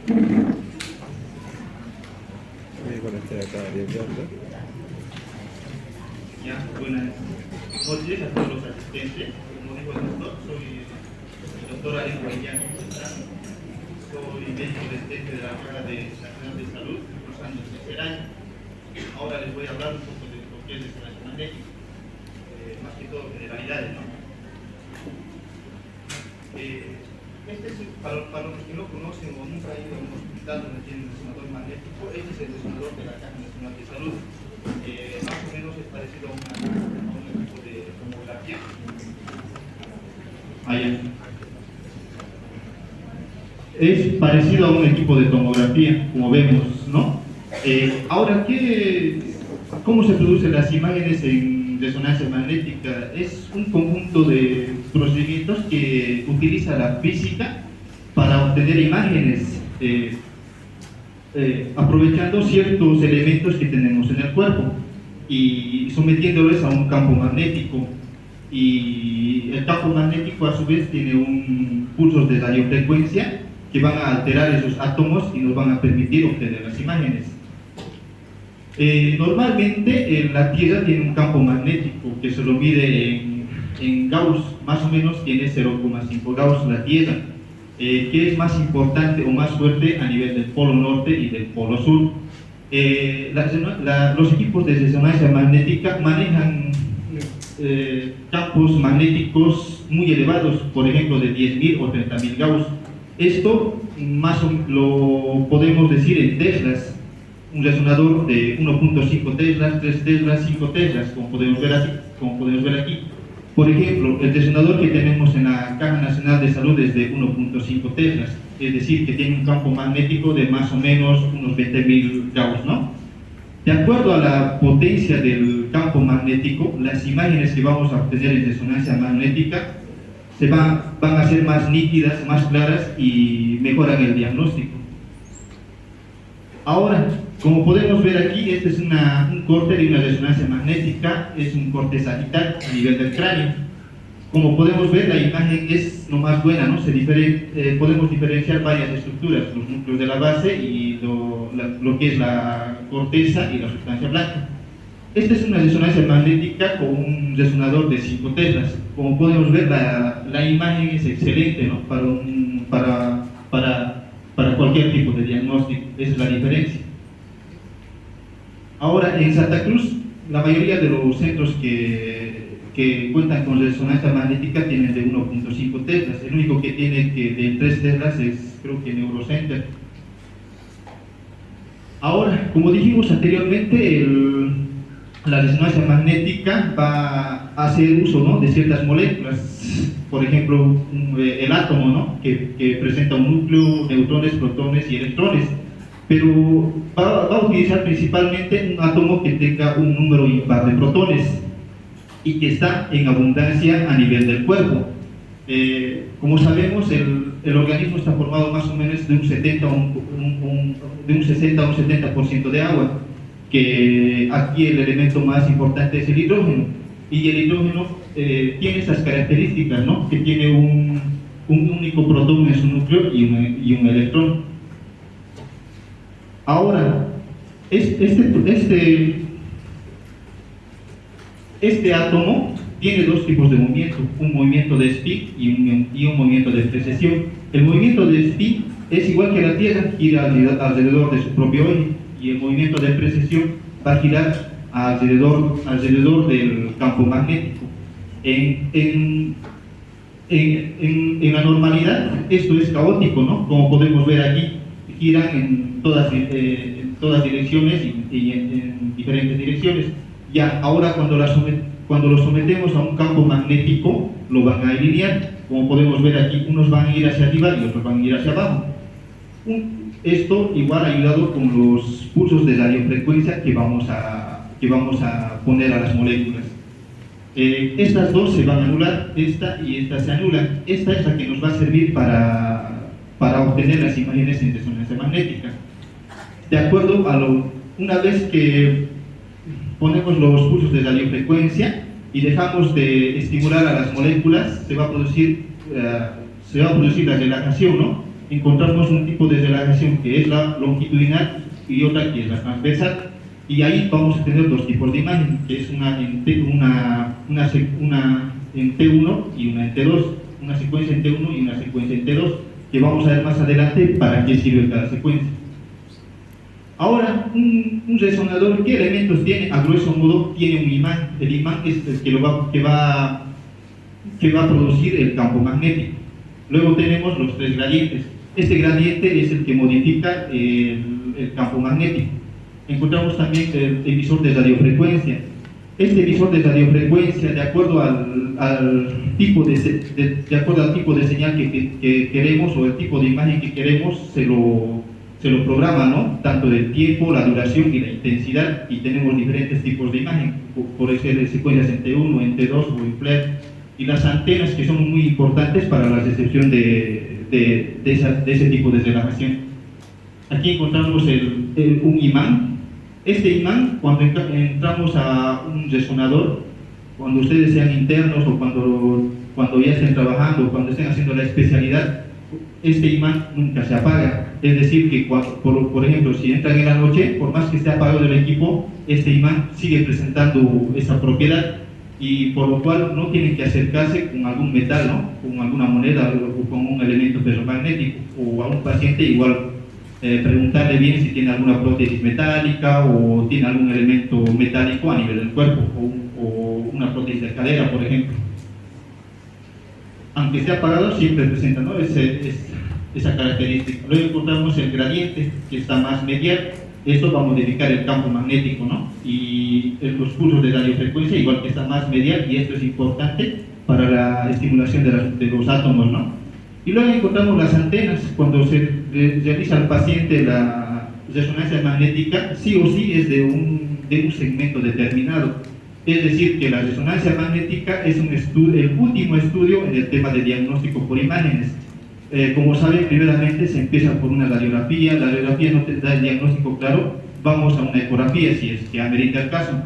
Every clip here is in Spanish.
Voy a conectar acá bien grande. Ya, buenas noches a todos los asistentes. Como dijo el doctor, soy el doctor Ariel Guayán. Soy médico residente de la Caja Nacional de Salud, cursando el tercer año. Ahora les voy a hablar un poco de lo que es resonancia magnética, más que todo generalidades, ¿no? Este es, para los que no conocen o nunca han ido a un hospital donde tienen un resonador magnético, este es el resonador de la Caja Nacional de Salud. Más o menos es parecido a un equipo de tomografía. Es parecido a un equipo de tomografía, como vemos, ¿no? Ahora, ¿cómo se producen las imágenes en resonancia magnética? Es un conjunto de procedimientos que utiliza la física para obtener imágenes, aprovechando ciertos elementos que tenemos en el cuerpo y sometiéndolos a un campo magnético. Y el campo magnético a su vez tiene un pulsos de radiofrecuencia que van a alterar esos átomos y nos van a permitir obtener las imágenes. Normalmente la Tierra tiene un campo magnético que se lo mide en Gauss, más o menos tiene 0,5 Gauss la Tierra, que es más importante o más fuerte a nivel del polo norte y del polo sur. Los equipos de resonancia magnética manejan campos magnéticos muy elevados, por ejemplo de 10.000 o 30.000 Gauss. Esto más lo podemos decir en teslas, un resonador de 1.5 teslas, 3 teslas, 5 teslas, como podemos ver aquí. Por ejemplo, el resonador que tenemos en la Caja Nacional de Salud es de 1.5 teslas, es decir, que tiene un campo magnético de más o menos unos 20.000 Gauss, ¿no? De acuerdo a la potencia del campo magnético, las imágenes que vamos a obtener en resonancia magnética van a ser más nítidas, más claras y mejoran el diagnóstico. Ahora, como podemos ver aquí, este es un corte de una resonancia magnética, es un corte sagital a nivel del cráneo. Como podemos ver, la imagen es lo más buena, ¿no? Podemos diferenciar varias estructuras, los núcleos de la base y lo que es la corteza y la sustancia blanca. Esta es una resonancia magnética con un resonador de 5 teslas. Como podemos ver, la imagen es excelente, ¿no? Para cualquier tipo de diagnóstico. Esa es la diferencia. Ahora, en Santa Cruz, la mayoría de los centros que cuentan con resonancia magnética tienen de 1.5 teslas. El único que tiene de 3 teslas es, creo que, Neurocenter. Ahora, como dijimos anteriormente, la resonancia magnética va a hacer uso, ¿no?, de ciertas moléculas. Por ejemplo, el átomo, ¿no?, que presenta un núcleo, neutrones, protones y electrones. Pero va a utilizar principalmente un átomo que tenga un número impar de protones y que está en abundancia a nivel del cuerpo. Como sabemos, el organismo está formado más o menos de un 60 a un 70% de agua, que aquí el elemento más importante es el hidrógeno, y el hidrógeno tiene esas características, ¿no?, que tiene un único protón en su núcleo y un electrón. Ahora, este átomo tiene dos tipos de movimiento, un movimiento de spin y un movimiento de precesión. El movimiento de spin es igual que la Tierra, gira alrededor de su propio eje, y el movimiento de precesión va a girar alrededor del campo magnético. En la normalidad esto es caótico, ¿no? Como podemos ver aquí, giran en todas direcciones y en diferentes direcciones. Ya, ahora cuando lo sometemos a un campo magnético, lo van a alinear. Como podemos ver aquí, unos van a ir hacia arriba y otros van a ir hacia abajo. Esto igual ayudado con los pulsos de radiofrecuencia que vamos a poner a las moléculas. Estas dos se van a anular, esta y esta se anulan. Esta es la que nos va a servir para obtener las imágenes en resonancia magnética. De acuerdo una vez que ponemos los pulsos de radiofrecuencia y dejamos de estimular a las moléculas, se va a producir la relajación, ¿no? encontramos un tipo de relajación que es la longitudinal y otra que es la transversal. Y ahí vamos a tener dos tipos de imagen, que es una en T1 y una en T2, una secuencia en T1 y una secuencia en T2, que vamos a ver más adelante para qué sirve cada secuencia. Ahora, un resonador, ¿qué elementos tiene? A grueso modo, tiene un imán. El imán es el que va a producir el campo magnético. Luego tenemos los tres gradientes. Este gradiente es el que modifica el campo magnético. Encontramos también el emisor de radiofrecuencia. Este emisor de radiofrecuencia, de acuerdo al tipo de señal que queremos o el tipo de imagen que queremos, se lo programa, ¿no? Tanto del tiempo, la duración y la intensidad, y tenemos diferentes tipos de imagen, por ser secuencias en T1, en T2 o en FLIR, y las antenas, que son muy importantes para la recepción de ese tipo de relajación. Aquí encontramos un imán. Este imán, cuando entramos a un resonador, cuando ustedes sean internos o cuando ya estén trabajando o cuando estén haciendo la especialidad, este imán nunca se apaga. Es decir, que por ejemplo, si entran en la noche, por más que esté apagado el equipo, este imán sigue presentando esa propiedad, y por lo cual no tienen que acercarse con algún metal, ¿no? Con alguna moneda o con un elemento ferromagnético, o a un paciente igual preguntarle bien si tiene alguna prótesis metálica o tiene algún elemento metálico a nivel del cuerpo, o una prótesis de cadera, por ejemplo. Aunque esté apagado, siempre presenta, ¿no? esa característica. Luego encontramos el gradiente, que está más medial. Esto va a modificar el campo magnético, ¿no? Y los pulsos de radiofrecuencia, igual que está más medial, y esto es importante para la estimulación de los átomos, ¿no? Y luego encontramos las antenas. Cuando se realiza al paciente la resonancia magnética, sí o sí es de un segmento determinado. Es decir, que la resonancia magnética es el último estudio en el tema de diagnóstico por imágenes. Como saben, primeramente se empieza por una radiografía. La radiografía no te da el diagnóstico claro, vamos a una ecografía si es que amerita el caso.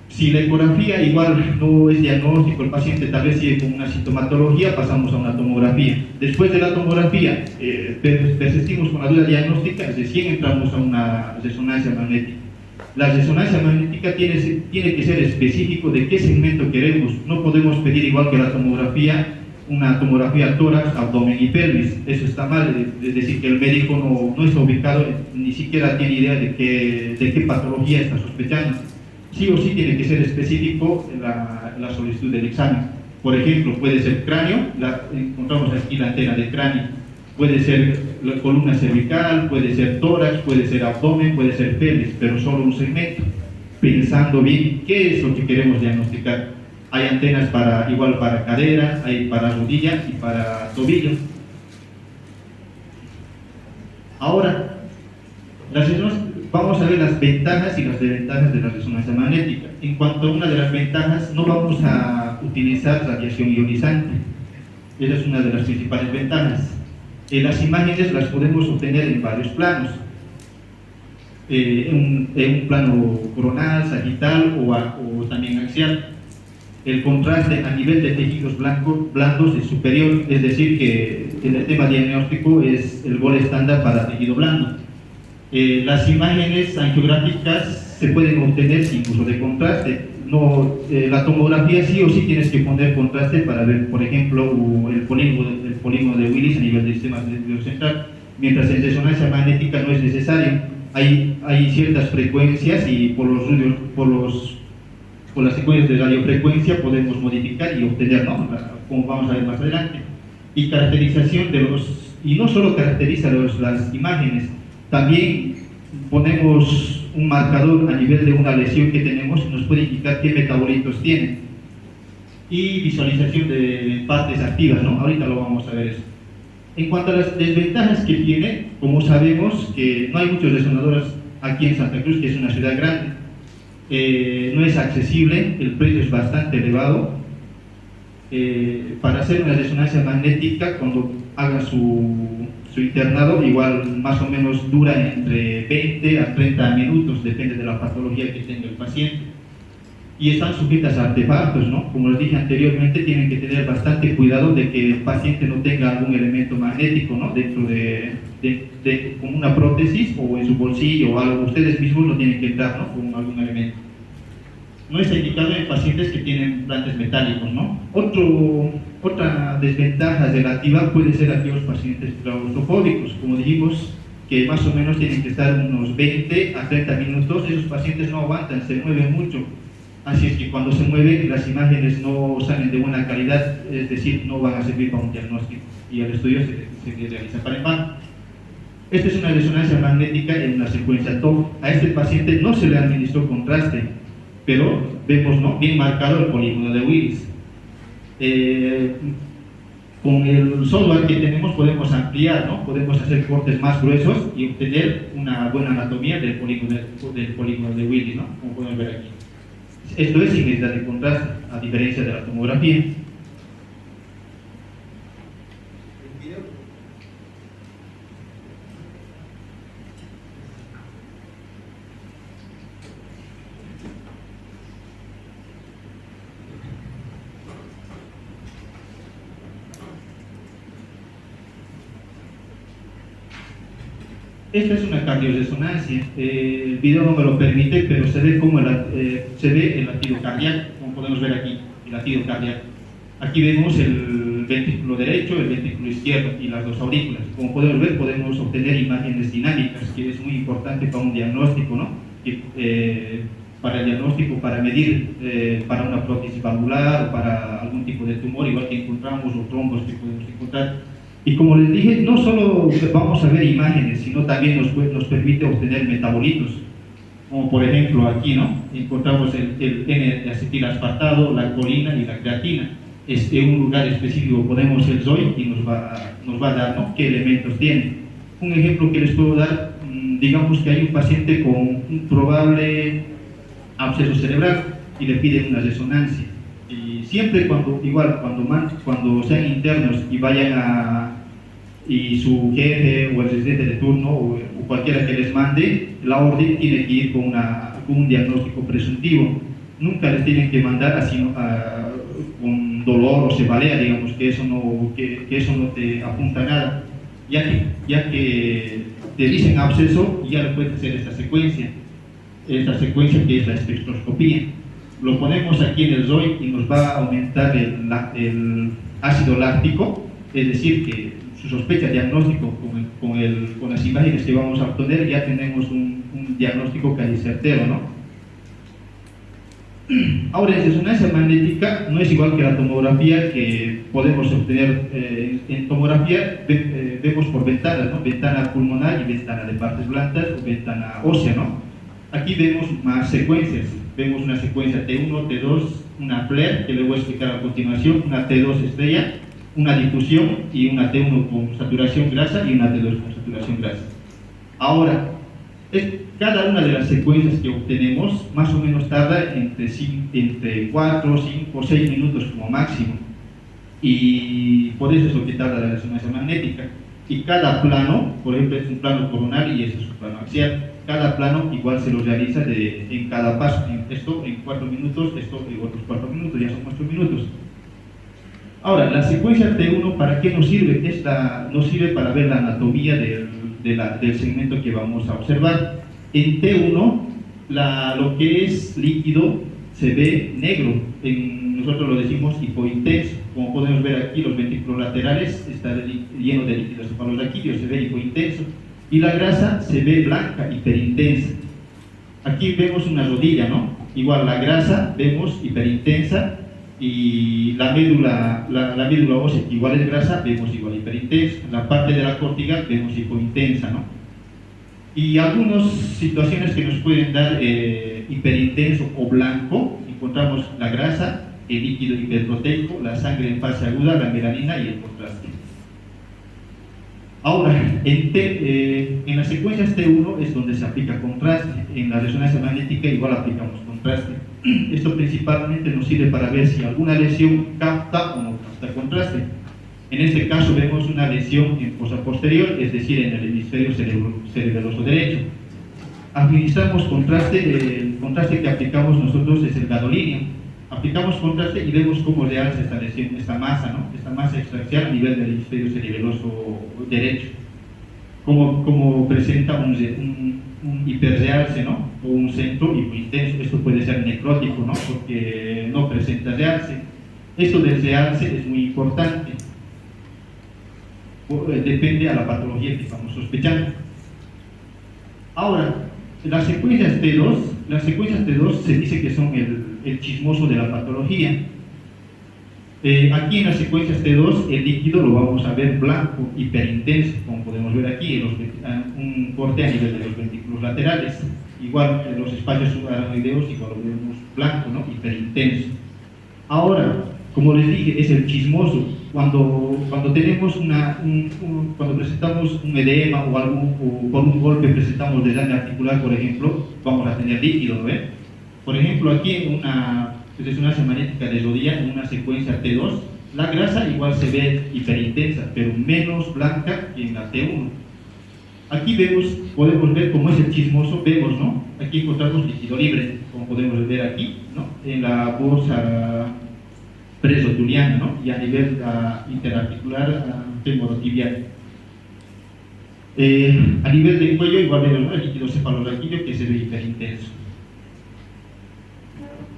Si la ecografía igual no es diagnóstico, el paciente tal vez sigue con una sintomatología, pasamos a una tomografía. Después de la tomografía, persistimos con la duda diagnóstica, recién entramos a una resonancia magnética. La resonancia magnética tiene que ser específico de qué segmento queremos. No podemos pedir, igual que la tomografía, una tomografía tórax, abdomen y pelvis. Eso está mal, es decir, que el médico no está ubicado, ni siquiera tiene idea de qué patología está sospechando. Sí o sí tiene que ser específico la solicitud del examen. Por ejemplo, puede ser cráneo, encontramos aquí la antena del cráneo, puede ser la columna cervical, puede ser tórax, puede ser abdomen, puede ser pelvis, pero solo un segmento, pensando bien qué es lo que queremos diagnosticar. Hay antenas igual para cadera, hay para rodilla y para tobillo. Ahora, vamos a ver las ventajas y las desventajas de la resonancia magnética. En cuanto a una de las ventajas, no vamos a utilizar radiación ionizante. Esa es una de las principales ventajas. Las imágenes las podemos obtener en varios planos. En un plano coronal, sagital o también axial. El contraste a nivel de tejidos blandos es superior, es decir, que en el tema diagnóstico es el gol estándar para tejido blando. Las imágenes angiográficas se pueden obtener sin uso de contraste. La tomografía sí o sí tienes que poner contraste para ver, por ejemplo, el polígono de Willis a nivel del sistema nervioso central, mientras en resonancia magnética no es necesario. Hay ciertas frecuencias y por las secuencias de radiofrecuencia podemos modificar y obtener, ¿no? Como vamos a ver más adelante. Y caracterización y no solo caracteriza las imágenes, también ponemos un marcador a nivel de una lesión que tenemos y nos puede indicar qué metabolitos tiene. Y visualización de partes activas, ¿no? Ahorita lo vamos a ver eso. En cuanto a las desventajas que tiene, como sabemos que no hay muchos resonadores aquí en Santa Cruz, que es una ciudad grande. No es accesible, el precio es bastante elevado. Para hacer una resonancia magnética, cuando haga su internado, igual más o menos dura entre 20 a 30 minutos, depende de la patología que tenga el paciente. y están sujetas a artefactos, ¿no? Como les dije anteriormente, tienen que tener bastante cuidado de que el paciente no tenga algún elemento magnético, ¿no? Dentro como una prótesis o en su bolsillo o algo. Ustedes mismos lo tienen que entrar, ¿no? Con algún elemento. No está indicado en pacientes que tienen implantes metálicos, ¿no? Otra desventaja relativa puede ser aquellos pacientes claustrofóbicos, como dijimos, que más o menos tienen que estar unos 20 a 30 minutos. Esos pacientes no aguantan, se mueven mucho. Así es que cuando se mueven, las imágenes no salen de buena calidad, es decir, no van a servir para un diagnóstico y el estudio se realiza para el mal. Esta es una resonancia magnética en una secuencia TOF. A este paciente no se le administró contraste, pero vemos, ¿no?, bien marcado el polígono de Willis. Con el software que tenemos podemos ampliar, ¿no? Podemos hacer cortes más gruesos y obtener una buena anatomía del polígono de Willis, ¿no? Como podemos ver aquí. Esto es sin necesidad de contraste, a diferencia de la tomografía. Esta es una cardioresonancia. El video no me lo permite, pero se ve como se ve el latido cardíaco, como podemos ver aquí, el latido cardíaco. Aquí vemos el ventrículo derecho, el ventrículo izquierdo y las dos aurículas. Como podemos ver, podemos obtener imágenes dinámicas, que es muy importante para un diagnóstico, ¿no? Para el diagnóstico, para medir para una prótesis valvular o para algún tipo de tumor, igual que encontramos los trombos que podemos encontrar. Y como les dije, no solo vamos a ver imágenes, sino también nos permite obtener metabolitos, como por ejemplo aquí, ¿no? Encontramos el N-acetilaspartado, la colina y la creatina. En un lugar específico ponemos el ZOI y nos va a dar, ¿no?, qué elementos tiene. Un ejemplo que les puedo dar, digamos que hay un paciente con un probable absceso cerebral y le piden una resonancia. Y siempre cuando sean internos y vayan y su jefe o el residente de turno o cualquiera que les mande, la orden tiene que ir con un diagnóstico presuntivo. Nunca les tienen que mandar así con dolor o cefalea, digamos, que eso no te apunta a nada. Ya que te dicen absceso, ya le puedes hacer esta secuencia que es la espectroscopía. Lo ponemos aquí en el ZOI y nos va a aumentar el ácido láctico, es decir, que su sospecha diagnóstico con las imágenes que vamos a obtener, ya tenemos un diagnóstico casi certero, ¿no? Ahora, en resonancia magnética no es igual que la tomografía, que podemos obtener. En tomografía vemos por ventanas, ¿no? Ventana pulmonar y ventana de partes blandas o ventana ósea, ¿no? Aquí vemos más secuencias. Vemos una secuencia T1, T2, una FLAIR, que le voy a explicar a continuación, una T2 estrella, una difusión y una T1 con saturación grasa y una T2 con saturación grasa. Ahora, cada una de las secuencias que obtenemos más o menos tarda entre 4, 5 o 6 minutos como máximo, y por eso es lo que tarda la resonancia magnética. Y cada plano, por ejemplo, es un plano coronal y este es un plano axial. Cada plano igual se lo realiza en cada paso. Esto en 4 minutos, esto en otros 4 minutos, ya son 8 minutos. Ahora, la secuencia T1, ¿para qué nos sirve? Nos sirve para ver la anatomía del segmento que vamos a observar. En T1, lo que es líquido se ve negro. Nosotros lo decimos hipointenso. Como podemos ver aquí, los ventrículos laterales están llenos de líquido cefalorraquídeo, se ve hipointenso. Y la grasa se ve blanca, hiperintensa. Aquí vemos una rodilla, ¿no? Igual la grasa vemos hiperintensa, y la médula ósea, que igual es grasa, vemos igual hiperintensa. La parte de la córtiga vemos hipointensa, ¿no? Y algunas situaciones que nos pueden dar hiperintenso o blanco, encontramos la grasa, el líquido hiperproteico, la sangre en fase aguda, la melanina y el contraste. Ahora, en las secuencias T1 es donde se aplica contraste. En la resonancia magnética igual aplicamos contraste. Esto principalmente nos sirve para ver si alguna lesión capta o no capta contraste. En este caso vemos una lesión en fosa posterior, es decir, en el hemisferio cerebeloso derecho. administramos contraste. El contraste que aplicamos nosotros es el gadolinio. Aplicamos contraste y vemos cómo realza esta lesión, esta masa, ¿no? Esta masa extraxial a nivel del hemisferio cerebeloso derecho. Cómo presenta un hiperrealce, ¿no? O un centro hipointenso. Esto puede ser necrótico, ¿no? Porque no presenta realce. Esto del realce es muy importante. Depende a la patología que estamos sospechando. Ahora, las secuencias T2 se dice que son el chismoso de la patología. Aquí en las secuencias T2 el líquido lo vamos a ver blanco, hiperintenso, como podemos ver aquí, un corte a nivel de los ventrículos laterales. Igual en los espacios subaracnoideos igual lo vemos blanco, ¿no? Hiperintenso. Ahora, como les dije, es el chismoso. Cuando tenemos cuando presentamos un edema o por un golpe presentamos desgarre articular, por ejemplo, vamos a tener líquido, ¿no ven? Por ejemplo, aquí en una resonancia magnética de rodilla, en una secuencia T2, la grasa igual se ve hiperintensa, pero menos blanca que en la T1. Aquí podemos ver cómo es el chismoso, vemos, ¿no? Aquí encontramos líquido libre, como podemos ver aquí, ¿no? En la bolsa presotuliana, ¿no? Y a nivel interarticular femorotibial. A nivel del cuello igual vemos, ¿no? El líquido cefalorraquídeo que se ve hiperintenso.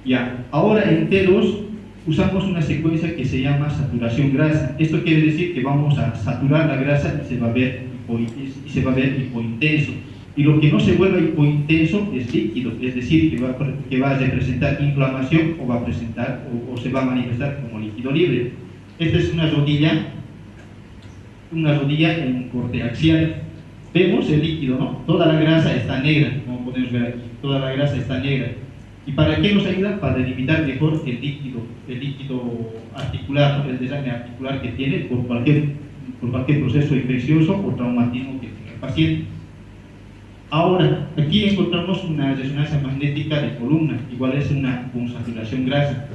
Ya, ahora en T2 usamos una secuencia que se llama saturación grasa. Esto quiere decir que vamos a saturar la grasa y se va a ver hipointenso. Y lo que no se vuelva hipointenso es líquido, es decir, que va a representar inflamación o va a presentar o se va a manifestar como líquido libre. Esta es una rodilla en un corte axial. Vemos el líquido, ¿no? Toda la grasa está negra, como podemos ver aquí, toda la grasa está negra. ¿Y para qué nos ayuda? Para delimitar mejor el líquido articular, ¿no? El desagre articular que tiene por cualquier proceso infeccioso o traumatismo que tenga el paciente. Ahora, aquí encontramos una resonancia magnética de columna, igual es una con saturación grasa.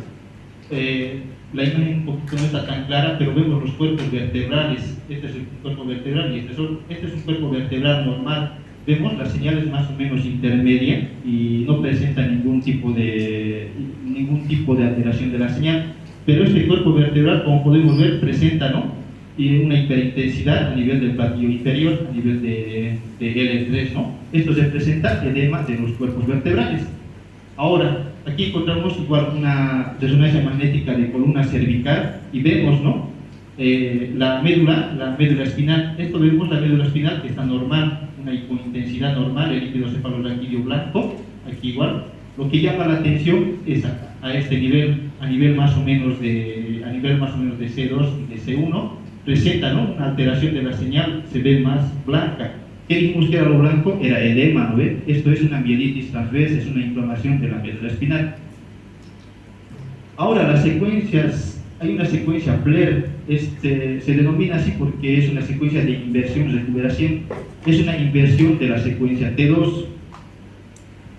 La imagen un poquito no está tan clara, pero vemos los cuerpos vertebrales. Este es un cuerpo vertebral y este es un cuerpo vertebral normal. Vemos las señales más o menos intermedias y no presenta ningún tipo de alteración de la señal. Pero este cuerpo vertebral, como podemos ver, presenta, ¿no? Y una hiperintensidad a nivel del platillo inferior, a nivel de L3, ¿no? Esto se presenta edema de los cuerpos vertebrales. Ahora, aquí encontramos igual una resonancia magnética de columna cervical y vemos, ¿no? La médula espinal. Esto vemos la médula espinal que está normal, una hipointensidad normal, el líquido cefalorraquídeo blanco, aquí igual. Lo que llama la atención es a este nivel, a nivel más o menos de C2 y de C1, presenta, ¿no? Una alteración de la señal, se ve más blanca. ¿Qué dijimos que era lo blanco? Era edema, ¿no ve? Esto es una mielitis transversa, es una inflamación de la médula espinal. Ahora, las secuencias, hay una secuencia Flair, se denomina así porque es una secuencia de inversión-recuperación, es una inversión de la secuencia T2.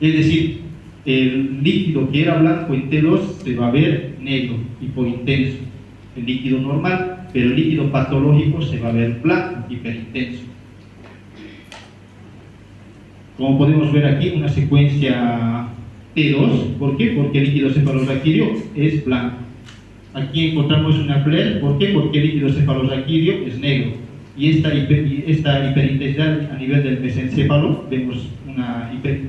Es decir, el líquido que era blanco en T2 se va a ver negro, hipointenso, el líquido normal, pero el líquido patológico se va a ver blanco, hiperintenso. Como podemos ver aquí, una secuencia T2, ¿por qué? Porque el líquido cefalorraquídeo es blanco. Aquí encontramos una Flair, ¿por qué? Porque el líquido cefalorraquídeo es negro. Y esta hiperintensidad a nivel del mesencéfalo, vemos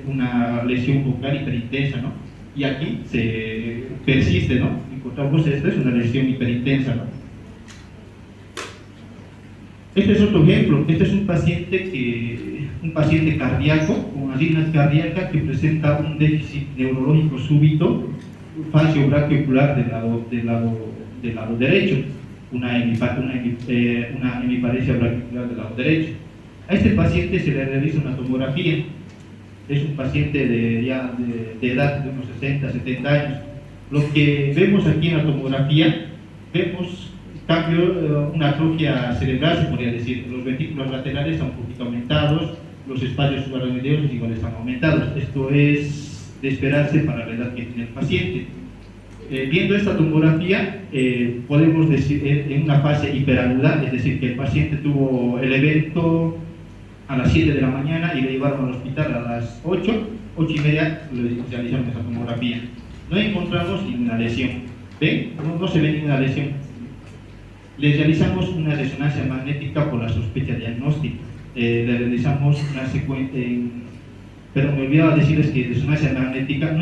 una lesión focal hiperintensa, ¿no? Y aquí se persiste, ¿no? Encontramos esta es una lesión hiperintensa, ¿no? Este es otro ejemplo. Este es un paciente cardíaco con arritmia cardíaca que presenta un déficit neurológico súbito facio-brachiocular del lado derecho, una hemiparesia brachiocular del lado derecho. A este paciente se le realiza una tomografía. Es un paciente de edad de unos 60, 70 años. Lo que vemos aquí en la tomografía, vemos una atrofia cerebral, se podría decir. Los ventrículos laterales están un poquito aumentados, los espacios subaracnoideos igual están aumentados. Esto es de esperarse para la edad que tiene el paciente. Viendo esta tomografía, podemos decir en una fase hiperaguda, es decir, que el paciente tuvo el evento a las 7 de la mañana y le llevaron al hospital a las 8:30, le realizaron esa tomografía. No encontramos ninguna lesión. ¿Ven? No se ve ninguna lesión. Le realizamos una resonancia magnética por la sospecha diagnóstica. Le realizamos una secuencia, pero me olvidaba decirles que resonancia magnética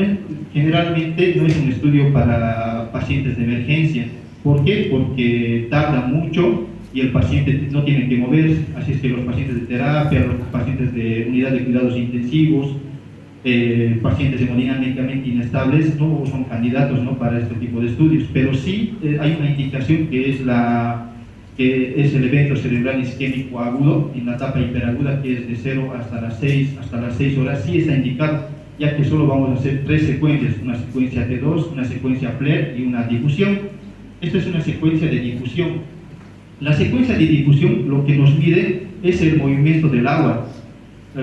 generalmente no es un estudio para pacientes de emergencia. ¿Por qué? Porque tarda mucho y el paciente no tiene que moverse, así es que los pacientes de terapia, los pacientes de unidad de cuidados intensivos, pacientes hemodinámicamente inestables no son candidatos, ¿no?, para este tipo de estudios, pero sí hay una indicación que es el evento cerebral isquémico agudo en la etapa hiperaguda, que es de 0 hasta las 6 horas, sí está indicado, ya que solo vamos a hacer 3 secuencias, una secuencia T2, una secuencia FLAIR y una difusión. Esta es una secuencia de difusión. La secuencia de difusión lo que nos mide es el movimiento del agua.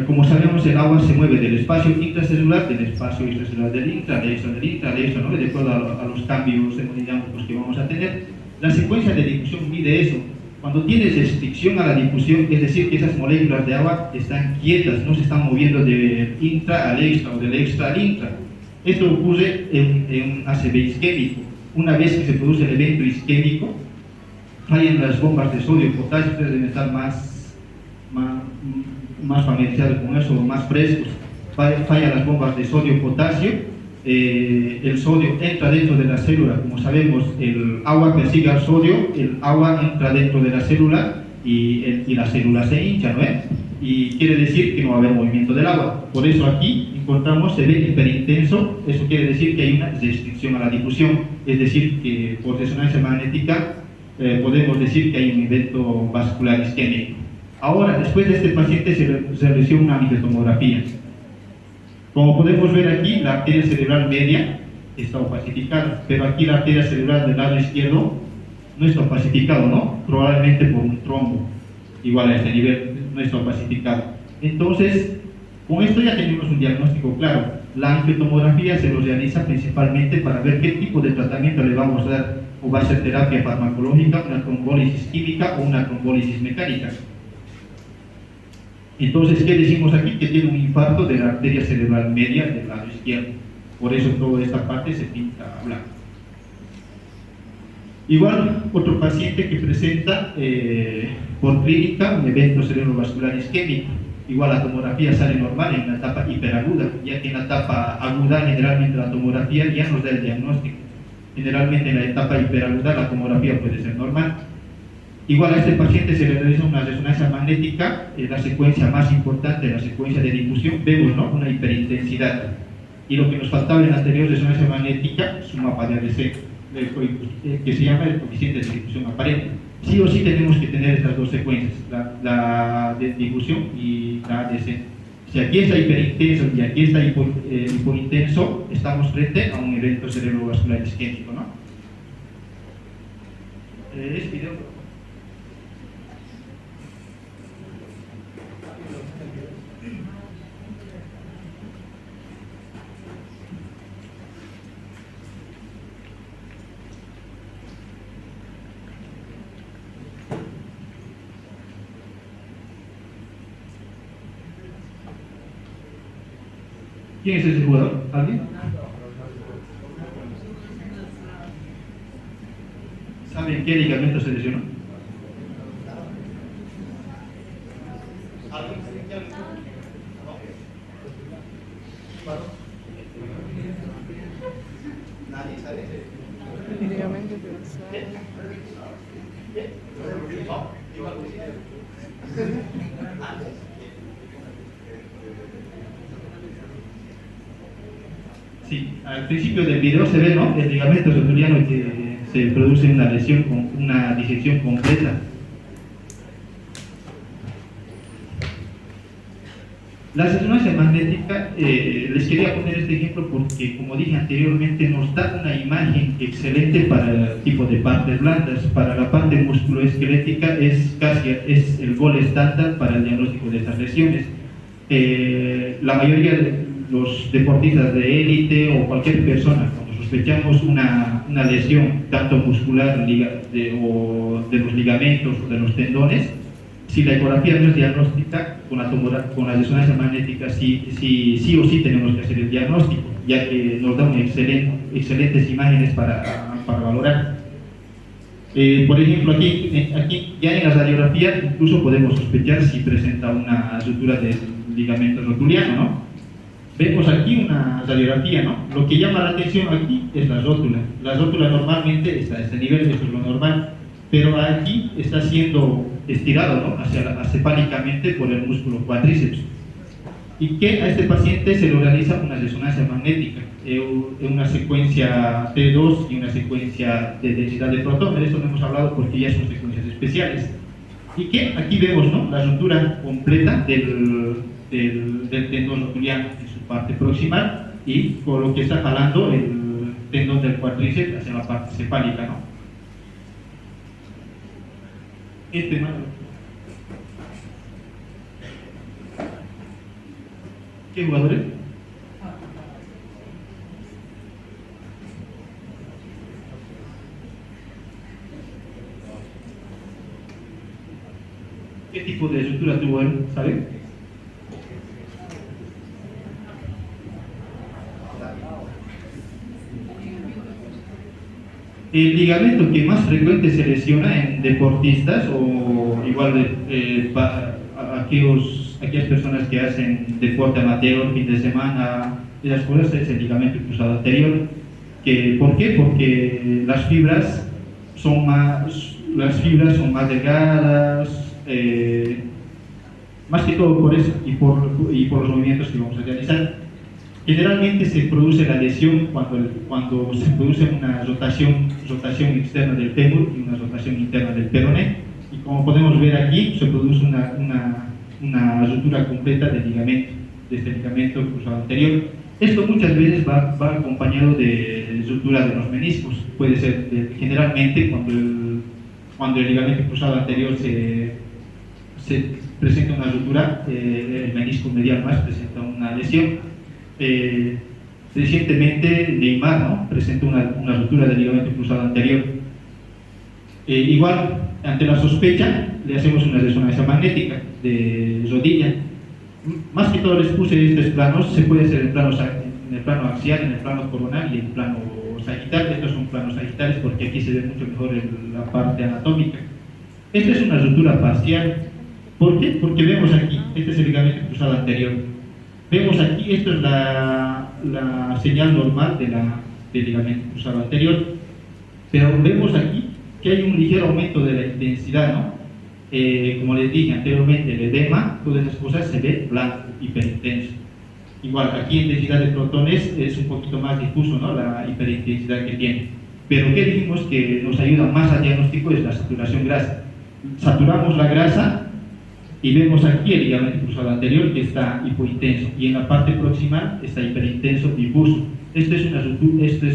Como sabemos, el agua se mueve del espacio intracelular, del espacio extracelular del intra, del extra, ¿no?, de acuerdo a los cambios hemodinámicos que vamos a tener. La secuencia de difusión mide eso. Cuando tienes restricción a la difusión, es decir, que esas moléculas de agua están quietas, no se están moviendo del intra al extra o del extra al intra. Esto ocurre en un ACV isquémico. Una vez que se produce el evento isquémico, fallan las bombas de sodio y potasio. Ustedes deben estar más familiarizados con eso, más frescos. Fallan las bombas de sodio y potasio. El sodio entra dentro de la célula. Como sabemos, el agua persigue al sodio, el agua entra dentro de la célula y la célula se hincha, ¿no es? Y quiere decir que no va a haber movimiento del agua. Por eso aquí encontramos se ve hiperintenso. Eso quiere decir que hay una restricción a la difusión, es decir, que por resonancia magnética podemos decir que hay un evento vascular isquémico. Ahora, después de este paciente se realizó una angiotomografía. Como podemos ver aquí, la arteria cerebral media está opacificada, pero aquí la arteria cerebral del lado izquierdo no está opacificado, ¿no? Probablemente por un trombo, igual a este nivel, no está opacificado. Entonces, con esto ya tenemos un diagnóstico claro. La angiotomografía se lo realiza principalmente para ver qué tipo de tratamiento le vamos a dar, o va a ser terapia farmacológica, una trombólisis química o una trombólisis mecánica. Entonces, ¿qué decimos aquí? Que tiene un infarto de la arteria cerebral media del lado izquierdo. Por eso toda esta parte se pinta blanca. Igual, otro paciente que presenta por clínica un evento cerebrovascular isquémico. Igual la tomografía sale normal en la etapa hiperaguda, ya que en la etapa aguda generalmente la tomografía ya nos da el diagnóstico. Generalmente en la etapa hiperaguda la tomografía puede ser normal. Igual a este paciente se le realiza una resonancia magnética, la secuencia más importante, la secuencia de difusión, vemos, ¿no?, una hiperintensidad. Y lo que nos faltaba en la anterior resonancia magnética es un mapa de ADC, que se llama el coeficiente de difusión aparente. Sí o sí tenemos que tener estas dos secuencias, la de difusión y la ADC. Si aquí está hiperintenso y aquí está hipointenso, estamos frente a un evento cerebrovascular isquémico, ¿no? ¿Es video? ¿Quién es ese jugador? ¿Alguien? ¿Saben qué ligamento se lesionó? ¿Nadie sabe? Ligamento dorsal. Sí, al principio del video se ve, ¿no?, el ligamento rotuliano que se produce una lesión con una disección completa. La resonancia magnética, les quería poner este ejemplo porque, como dije anteriormente, nos da una imagen excelente para el tipo de partes blandas. Para la parte musculoesquelética es el gol estándar para el diagnóstico de estas lesiones. La mayoría de los deportistas de élite o cualquier persona, cuando sospechamos una lesión tanto muscular o de los ligamentos o de los tendones, si la ecografía no es diagnóstica, con la resonancia magnética sí o sí tenemos que hacer el diagnóstico, ya que nos da excelentes imágenes para valorar. Por ejemplo, aquí ya en la radiografía incluso podemos sospechar si presenta una ruptura del ligamento rotuliano, ¿no? Vemos aquí una radiografía, ¿no? Lo que llama la atención aquí es la rótula. La rótula normalmente está a este nivel, esto es lo normal, pero aquí está siendo estirado, ¿no? Acefálicamente por el músculo cuádriceps. Y que a este paciente se le realiza una resonancia magnética, en una secuencia T2 y una secuencia de densidad de protones. De esto no hemos hablado porque ya son secuencias especiales. Y que aquí vemos, ¿no?, la ruptura completa del tendón rotuliano en su parte proximal y con lo que está jalando el tendón del cuádriceps hacia la parte cefálica, ¿no? ¿Qué jugadores? ¿Qué tipo de estructura tuvo él? ¿Sabe? El ligamento que más frecuente se lesiona en deportistas o igual aquellas personas que hacen deporte amateur, fin de semana, esas cosas, es el ligamento cruzado anterior. ¿Por qué? Porque las fibras son más delgadas, más que todo por eso y por los movimientos que vamos a realizar. Generalmente se produce la lesión cuando se produce una rotación externa del fémur y una rotación interna del peroné, y como podemos ver aquí se produce una ruptura completa del ligamento, de este ligamento cruzado anterior. Esto muchas veces va acompañado de ruptura de los meniscos. Puede ser generalmente cuando el ligamento cruzado anterior se presenta una ruptura, el menisco medial más presenta una lesión. Recientemente Neymar, ¿no?, presentó una ruptura del ligamento cruzado anterior. Igual, ante la sospecha, le hacemos una resonancia magnética de rodilla. Más que todo les puse estos planos, se puede hacer en el plano axial, en el plano coronal y en el plano sagital. Estos son planos sagitales porque aquí se ve mucho mejor la parte anatómica. Esta es una ruptura parcial. ¿Por qué? Porque vemos aquí, este es el ligamento cruzado anterior. Vemos aquí, esto es la señal normal del ligamento cruzado anterior, pero vemos aquí que hay un ligero aumento de la intensidad, ¿no? Como les dije anteriormente, el edema, todas esas cosas se ve blanco, hiperintenso. Igual, aquí en densidad de protones es un poquito más difuso, ¿no?, la hiperintensidad que tiene. Pero ¿qué dijimos que nos ayuda más al diagnóstico? Es la saturación grasa. Saturamos la grasa y vemos aquí el ligamento cruzado anterior que está hipointenso y en la parte proximal está hiperintenso difuso. Esto es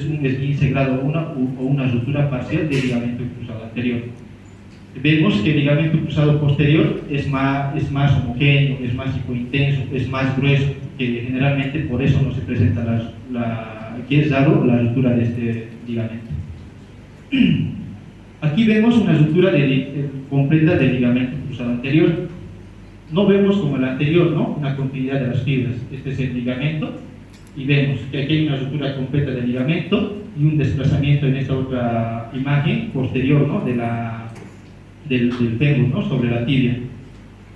un esguince grado 1 o una ruptura parcial del ligamento cruzado anterior. Vemos que el ligamento cruzado posterior es más homogéneo, es más hipointenso, es más grueso, que generalmente por eso no se presenta que es raro la ruptura de este ligamento. Aquí vemos una ruptura completa del ligamento cruzado anterior. No vemos como el anterior, ¿no?, una continuidad de las fibras. Este es el ligamento y vemos que aquí hay una ruptura completa del ligamento y un desplazamiento en esta otra imagen posterior, ¿no?, del fémur, ¿no?, sobre la tibia.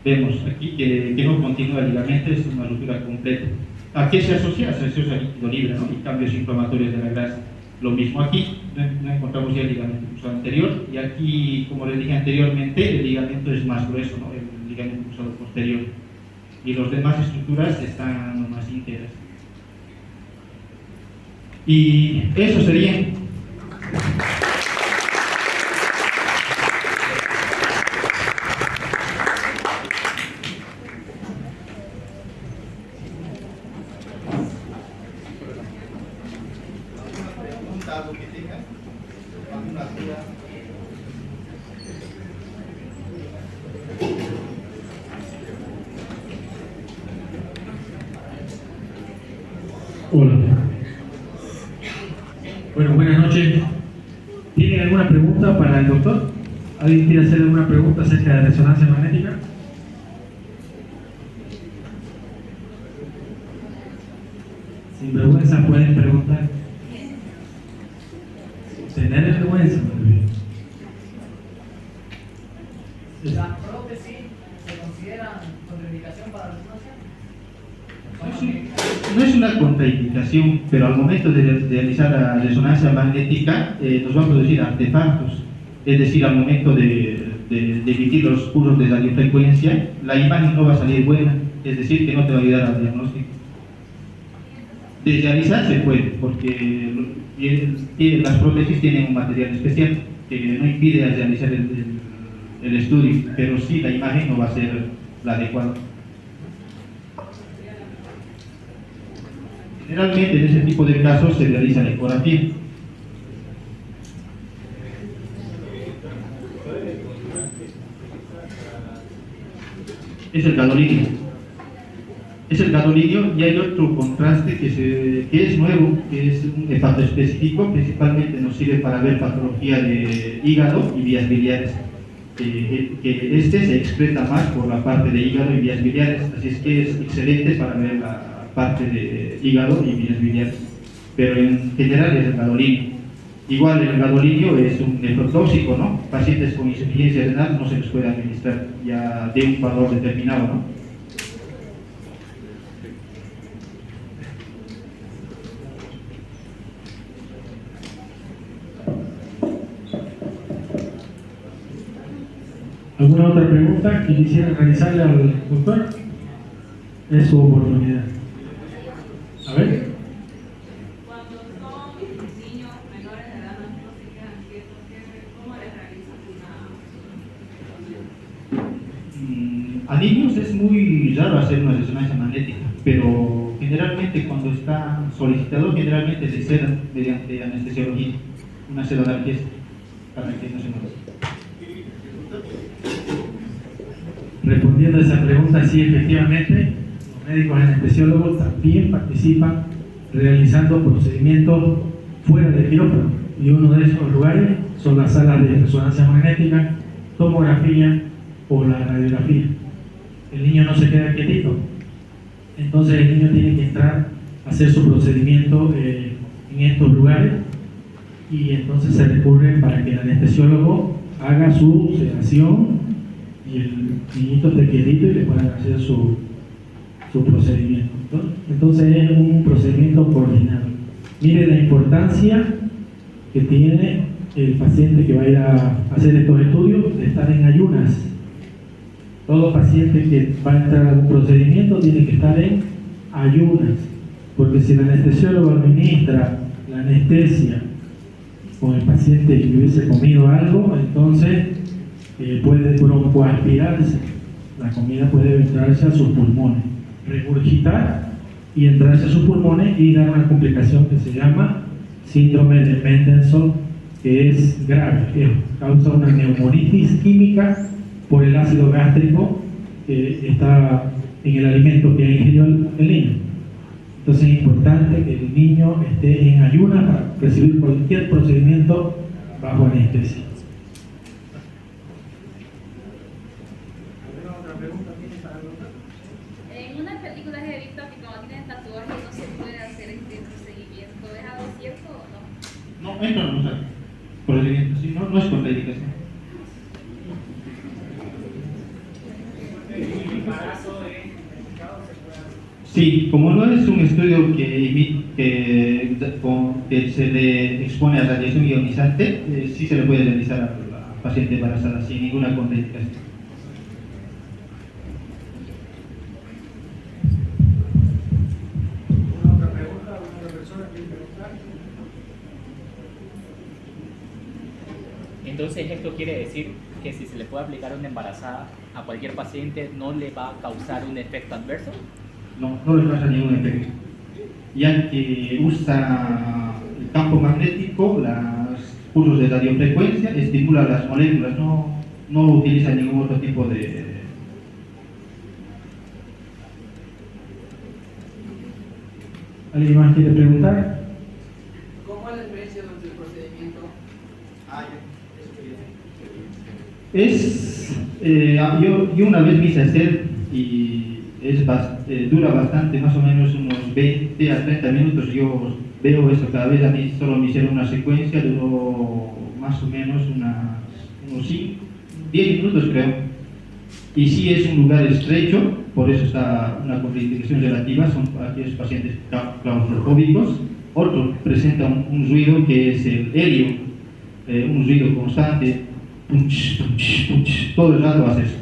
Vemos aquí que no continúa el ligamento, es una ruptura completa. ¿A qué se asocia? Se asocia al líquido libre, ¿no?, y cambios inflamatorios de la grasa. Lo mismo aquí, no encontramos ya el ligamento cruzado anterior, y aquí, como les dije anteriormente, el ligamento es más grueso, ¿no?, el ligamento cruzado posterior, y las demás estructuras están nomás íntegras. Y eso sería. ¿Algo que tenga? ¿Alguna duda? Hola. Bueno, buenas noches. ¿Tiene alguna pregunta para el doctor? ¿Alguien quiere hacer alguna pregunta acerca de la resonancia magnética? Sin vergüenza pueden preguntar. Tener vergüenza, muy bien. ¿Las prótesis se consideran contraindicación para la resonancia? No es una contraindicación, pero al momento de realizar la resonancia magnética nos va a producir artefactos. Es decir, al momento de emitir los pulsos de radiofrecuencia, la imagen no va a salir buena, es decir, que no te va a ayudar al diagnóstico. De realizar se puede, porque las prótesis tienen un material especial que no impide realizar el estudio, pero sí la imagen no va a ser la adecuada. Generalmente en ese tipo de casos se realiza la ecografía. Es el gadolíneo. Es el gadolíneo y hay otro contraste que es nuevo, que es un hepatoespecífico, principalmente nos sirve para ver patología de hígado y vías biliares. Que este se excreta más por la parte de hígado y vías biliares, así es que es excelente para ver la parte de hígado y vías biliares, pero en general es el gadolíneo. Igual el gadolíneo es un nefrotóxico, ¿no? Pacientes con insuficiencia renal no se les puede administrar ya de un valor determinado, ¿no? ¿Alguna otra pregunta que quisiera realizarle al doctor? Es su oportunidad. A ver. Cuando son niños menores de edad, no se quedan quietos, ¿cómo les realizan una? A niños es muy raro hacer una resonancia magnética, pero generalmente cuando está solicitado, generalmente se sedan mediante anestesiología, una sedonalgesia, para que no se muera. Respondiendo a esa pregunta, sí, efectivamente, los médicos anestesiólogos también participan realizando procedimientos fuera del quirófano. Y uno de esos lugares son las salas de resonancia magnética, tomografía o la radiografía. El niño no se queda quietito, entonces el niño tiene que entrar a hacer su procedimiento en estos lugares y entonces se recurre para que el anestesiólogo haga su sedación y el niñito esté quietito y le puedan hacer su procedimiento. Entonces es un procedimiento coordinado. Mire la importancia que tiene el paciente que va a ir a hacer estos estudios de estar en ayunas. Todo paciente que va a entrar a un procedimiento tiene que estar en ayunas, porque si el anestesiólogo administra la anestesia con el paciente que hubiese comido algo, entonces puede broncoaspirarse, la comida puede entrarse a sus pulmones, regurgitar y entrarse a sus pulmones y dar una complicación que se llama síndrome de Mendelssohn, que es grave, que causa una neumonitis química por el ácido gástrico que está en el alimento que ha ingerido el niño. Entonces es importante que el niño esté en ayunas para recibir cualquier procedimiento bajo anestesia. En unas películas he visto que cuando tienen tatuajes no se puede hacer este procedimiento. ¿Es algo cierto o no? No, entra no, procedimiento, sí, no es contraindicación. Sí, como no es un estudio que se le expone a radiación ionizante, sí se le puede realizar a la paciente embarazada sin ninguna contraindicación. ¿Otra pregunta? ¿Alguna otra persona quiere preguntar? Entonces esto quiere decir que si se le puede aplicar a una embarazada a cualquier paciente no le va a causar un efecto adverso. No le causa ningún efecto, ya que usa el campo magnético, los pulsos de radiofrecuencia, estimula las moléculas, no utiliza ningún otro tipo de... ¿Alguien más quiere preguntar? ¿Cómo es la diferencia entre el procedimiento? yo una vez me hice hacer y dura bastante, más o menos unos 20 a 30 minutos. Yo veo eso cada vez, a mí solo me hicieron una secuencia, duró más o menos unos 10 minutos creo. Y sí es un lugar estrecho, por eso está una contraindicación relativa, son aquellos pacientes claustrofóbicos. Otro presenta un ruido que es el helio, un ruido constante, punch, punch, punch, todo el rato hace eso.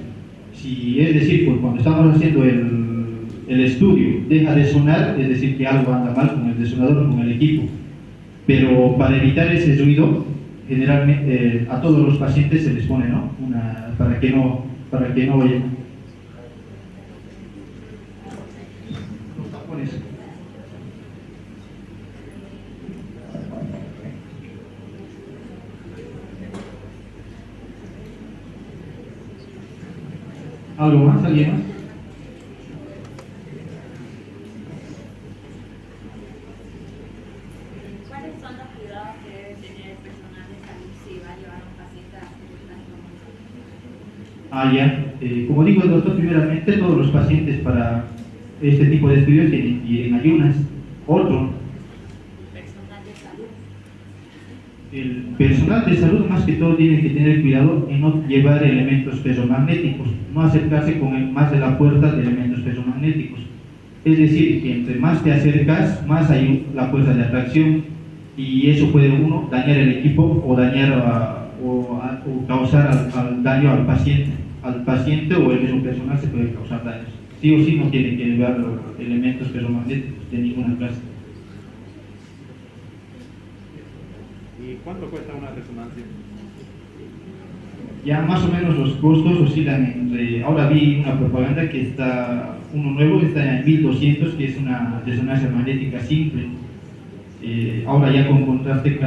Si, es decir, pues cuando estamos haciendo el estudio deja de sonar, es decir que algo anda mal con el resonador, con el equipo. Pero para evitar ese ruido, generalmente a todos los pacientes se les pone, ¿no? Para que no oyen. Los tapones. ¿Algo más? ¿Alguien más? ¿Cuáles son los cuidados que debe tener el personal de salud si va a llevar a un paciente a hacer esta Como dijo el doctor, primeramente todos los pacientes para este tipo de estudios tienen que ir en ayunas. Otro, personal de salud? el personal de salud más que todo tiene que tener cuidado en no llevar elementos ferromagnéticos, no acercarse con más de la puerta de elementos ferromagnéticos. Es decir, que entre más te acercas, más hay la fuerza de atracción y eso puede uno dañar el equipo o dañar o causar daño al paciente o el mismo personal se puede causar daños. Sí o sí no tiene que llevar elementos ferromagnéticos de ninguna clase. ¿Y cuánto cuesta una resonancia? Ya más o menos los costos oscilan entre, ahora vi una propaganda que está, uno nuevo está en 1200, que es una resonancia magnética simple. Ahora ya con contraste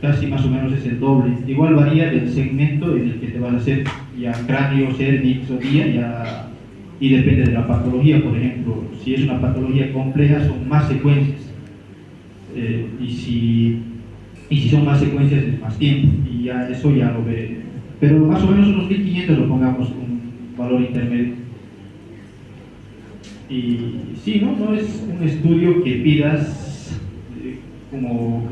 casi más o menos es el doble. Igual varía del segmento en el que te van a hacer, ya cráneo, cérvix o guía, y depende de la patología. Por ejemplo, si es una patología compleja son más secuencias, y si son más secuencias es más tiempo, y ya eso ya lo ve. Pero más o menos unos 1500 lo pongamos un valor intermedio. Y sí, no es un estudio que pidas como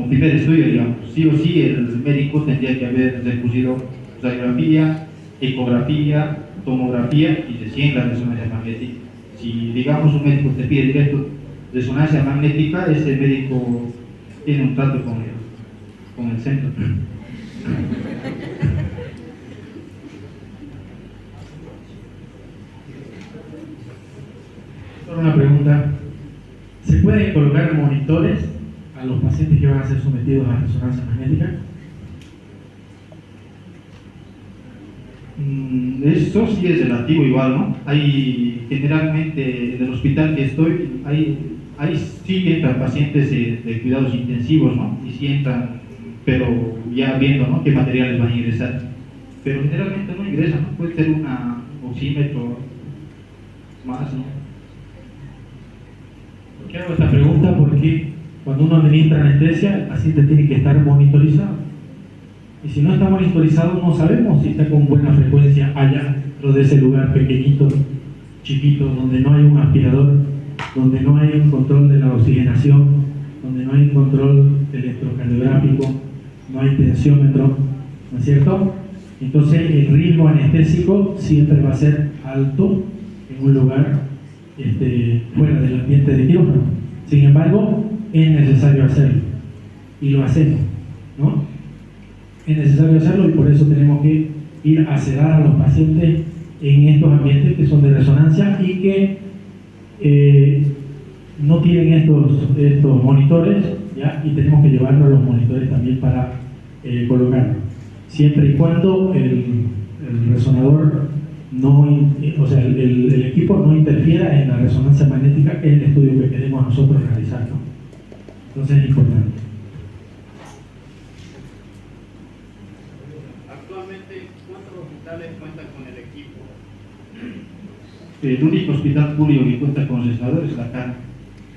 primer estudio, digamos. Sí o sí el médico tendría que haber recurrido radiografía, ecografía, tomografía y recién la resonancia magnética. Si digamos un médico te pide directo resonancia magnética, ese médico tiene un trato con el centro. Solo una pregunta. ¿Se pueden colocar monitores a los pacientes que van a ser sometidos a resonancia magnética? Esto sí es relativo igual, ¿no? Hay generalmente en el hospital que estoy, ahí sí entran pacientes de cuidados intensivos, ¿no? Y sí entran, pero ya viendo, ¿no?, qué materiales van a ingresar. Pero generalmente no ingresan, ¿no? Puede ser un oxímetro más, ¿no? ¿Por qué hago esta pregunta? Porque cuando uno administra anestesia, el paciente tiene que estar monitorizado. Y si no está monitorizado, no sabemos si está con buena frecuencia allá dentro de ese lugar pequeñito, chiquito, donde no hay un aspirador, donde no hay un control de la oxigenación, donde no hay un control electrocardiográfico, no hay tensiómetro, ¿no es cierto? Entonces el riesgo anestésico siempre va a ser alto en un lugar fuera del ambiente de quirófano. Sin embargo, es necesario hacerlo y lo hacemos, ¿no? Es necesario hacerlo y por eso tenemos que ir a sedar a los pacientes en estos ambientes que son de resonancia y que no tienen estos monitores, ¿ya? Y tenemos que llevarnos los monitores también para colocarlos, siempre y cuando el resonador el equipo no interfiera en la resonancia magnética, que es el estudio que queremos nosotros realizar, ¿no? Entonces es importante. Actualmente, ¿cuántos hospitales cuentan con el equipo? El único hospital público que cuenta con resonadores es la CAN.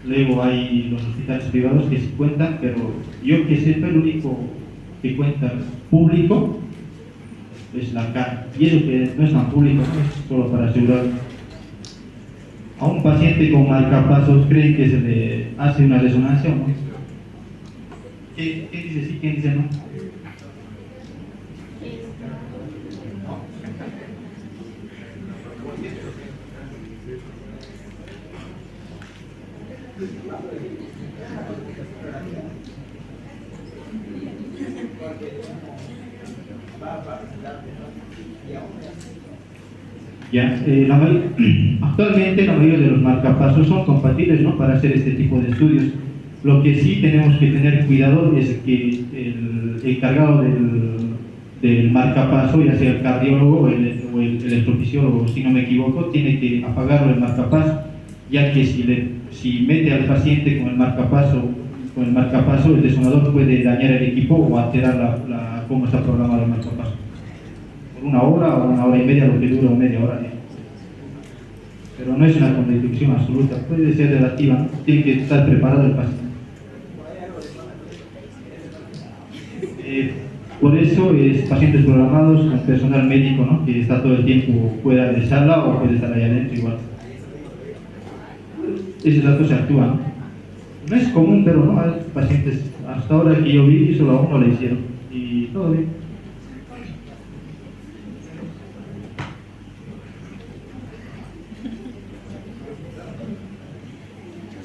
Luego hay los hospitales privados que sí cuentan, pero yo que sepa, el único que cuenta público es la CAN. Y eso que no es tan público, ¿no? Es solo para asegurar a un paciente con marcapasos, ¿creen que se le hace una resonancia o no? ¿Qué dice sí, qué dice no? Ya, actualmente la mayoría de los marcapasos son compatibles, ¿no?, para hacer este tipo de estudios. Lo que sí tenemos que tener cuidado es que el encargado del marcapaso, ya sea el cardiólogo o el electrofisiólogo, si no me equivoco, tiene que apagarlo el marcapaso, ya que si mete al paciente con el marcapaso, el desonador puede dañar el equipo o alterar cómo está programado el marcapaso. Por 1 hora o 1 hora y media, lo que dura media hora. Pero no es una contradicción absoluta, puede ser relativa, ¿no? Tiene que estar preparado el paciente. Por eso es pacientes programados con personal médico, ¿no?, que está todo el tiempo fuera de sala o puede estar allá adentro igual. Esos datos se actúan. No es común, pero no hay pacientes, hasta ahora que yo vi, solo a uno le hicieron y todo bien.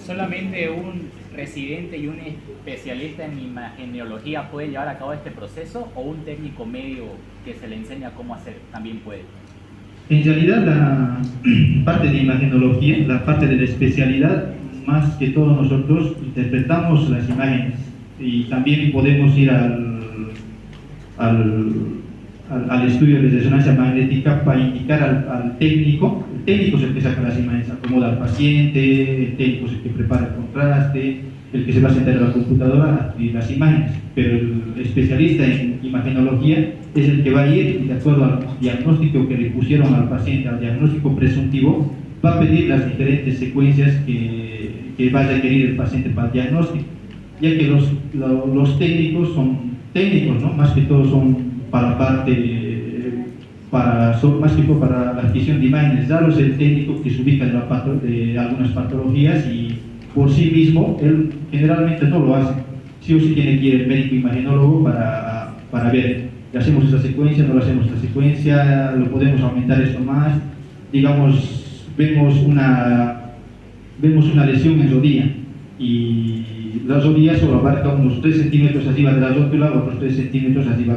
¿Solamente un residente y un especialista en imagenología puede llevar a cabo este proceso, o un técnico medio que se le enseña cómo hacer también puede? En realidad la parte de imagenología, la parte de la especialidad, más que todo nosotros interpretamos las imágenes y también podemos ir al estudio de resonancia magnética para indicar al técnico. El técnico es el que saca las imágenes, acomoda al paciente, el técnico es el que prepara el contraste, el que se va a sentar en la computadora y las imágenes, pero el especialista en imagenología es el que va a ir y, de acuerdo al diagnóstico que le pusieron al paciente, al diagnóstico presuntivo, va a pedir las diferentes secuencias que va a requerir el paciente para el diagnóstico, ya que los técnicos son técnicos, ¿no?, más que todo son para la parte, más que todo para la adquisición de imágenes. Raro es el técnico que se ubica de algunas patologías y por sí mismo, él generalmente no lo hace. Sí o sí tiene que ir el médico imagenólogo para ver, ¿le hacemos esta secuencia, no le hacemos esta secuencia, lo podemos aumentar esto más? Digamos, vemos una lesión en rodilla y la rodilla solo abarca unos 3 centímetros arriba de la rótula, otros 3 centímetros arriba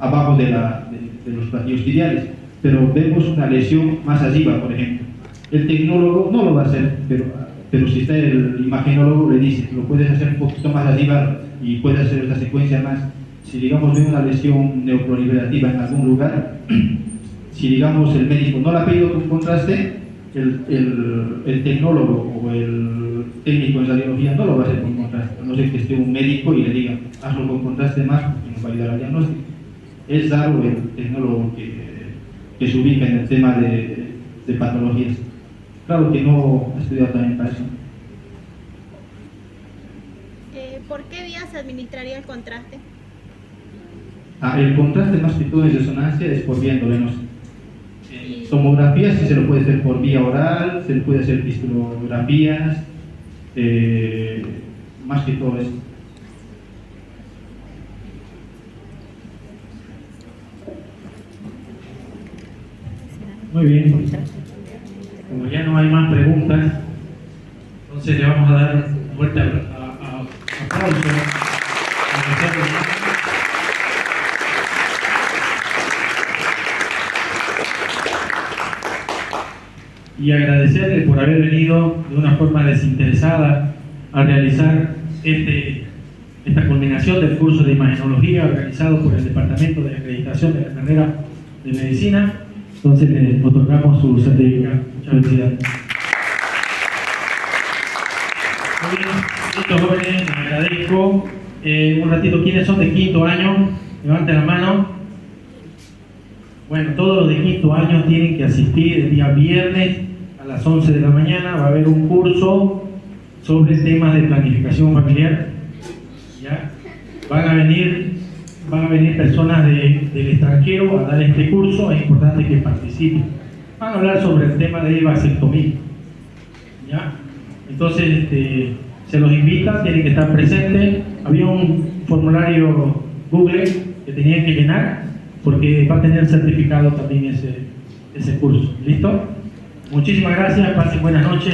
abajo de los platillos tibiales, pero vemos una lesión más arriba, por ejemplo. El tecnólogo no lo va a hacer, pero si está el imagenólogo, le dice, lo puedes hacer un poquito más arriba y puedes hacer esta secuencia más. Si digamos ve una lesión neoproliferativa en algún lugar, si digamos el médico no le ha pedido un contraste, el tecnólogo o el técnico en radiología no lo va a hacer con contraste, a no ser que esté un médico y le diga, hazlo con contraste más porque nos va a ayudar al diagnóstico. Es raro el tecnólogo que se ubica en el tema de patologías. Claro que no he estudiado también para eso. ¿Por qué vía se administraría el contraste? El contraste más que todo en resonancia es por vía endovenosa. En tomografía sí se lo puede hacer por vía oral, se le puede hacer pistolografías, más que todo eso. Muy bien. Como ya no hay más preguntas, entonces le vamos a dar un fuerte aplauso. Y agradecerle por haber venido de una forma desinteresada a realizar esta culminación del curso de imagenología organizado por el Departamento de Acreditación de la carrera de Medicina. Entonces le otorgamos su certificado. Muchas felicidades. Muy bien, estos jóvenes, les agradezco. Un ratito, ¿quiénes son de quinto año? Levanten la mano. Bueno, todos los de quinto año tienen que asistir el día viernes a las 11 de la mañana. Va a haber un curso sobre temas de planificación familiar. ¿Ya? Van a venir personas del extranjero a dar este curso. Es importante que participen. Van a hablar sobre el tema de vasectomía. ¿ya? Entonces, se los invita, tienen que estar presentes. Había un formulario Google que tenían que llenar porque va a tener certificado también ese curso. ¿Listo? Muchísimas gracias, pasen buenas noches.